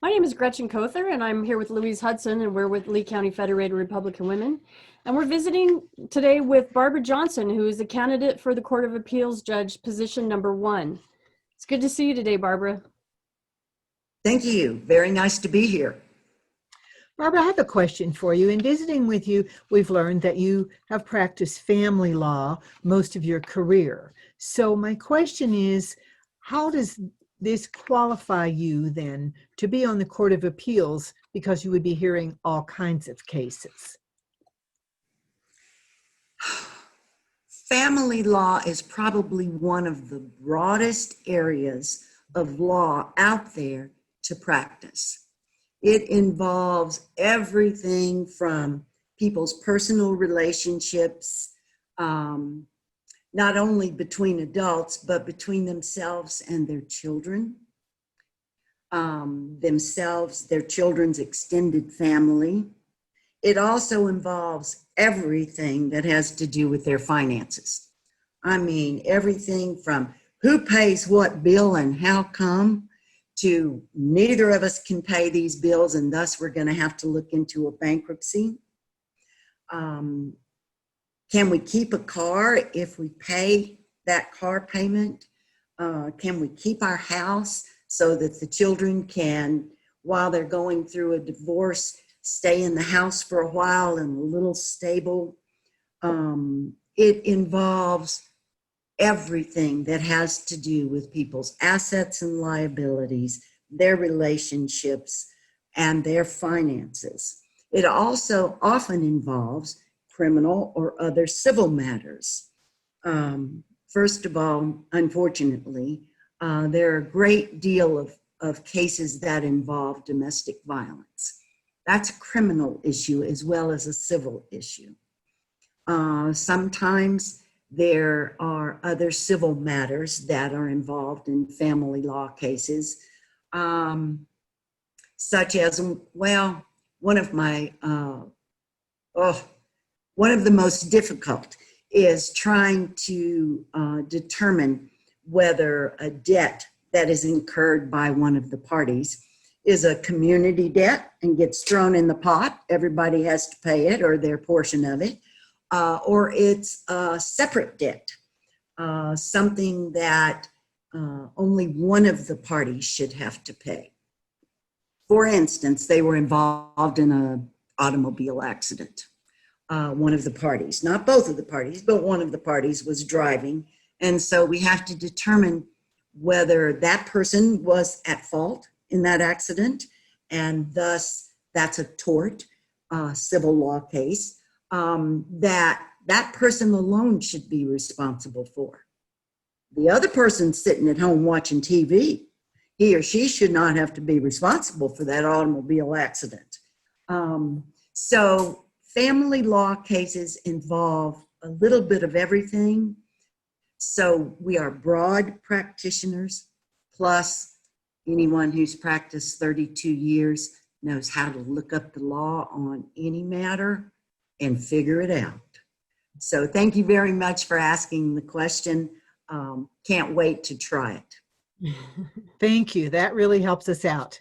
My name is Gretchen Kother, and I'm here with Louise Hudson, and we're with Lee County Federated Republican Women. And we're visiting today with Barbara Johnson, who is a candidate for the Court of Appeals Judge, position number 1. It's good to see you today, Barbara. Thank you. Very nice to be here. Barbara, I have a question for you. In visiting with you, we've learned that you have practiced family law most of your career. So my question is, how does this qualify you then to be on the Court of Appeals, because you would be hearing all kinds of cases? Family law is probably one of the broadest areas of law out there to practice. It involves everything from people's personal relationships, not only between adults, but between themselves and their children, their children's extended family. It also involves everything that has to do with their finances. I mean, everything from who pays what bill and how come, to neither of us can pay these bills and thus we're going to have to look into a bankruptcy. Can we keep a car if we pay that car payment? Can we keep our house so that the children can, while they're going through a divorce, stay in the house for a while and a little stable? It involves everything that has to do with people's assets and liabilities, their relationships, and their finances. It also often involves criminal or other civil matters. First of all, unfortunately, there are a great deal of cases that involve domestic violence. That's a criminal issue as well as a civil issue. Sometimes there are other civil matters that are involved in family law cases, such as, well, one of the most difficult is trying to determine whether a debt that is incurred by one of the parties is a community debt and gets thrown in the pot. Everybody has to pay it or their portion of it. Or it's a separate debt, something that only one of the parties should have to pay. For instance, they were involved in an automobile accident. One of the parties, not both of the parties, but one of the parties was driving. And so we have to determine whether that person was at fault in that accident, and thus that's a tort, civil law case, that person alone should be responsible for. The other person sitting at home watching TV, he or she should not have to be responsible for that automobile accident. So family law cases involve a little bit of everything. So we are broad practitioners, plus anyone who's practiced 32 years knows how to look up the law on any matter and figure it out. So thank you very much for asking the question. Can't wait to try it. Thank you. That really helps us out.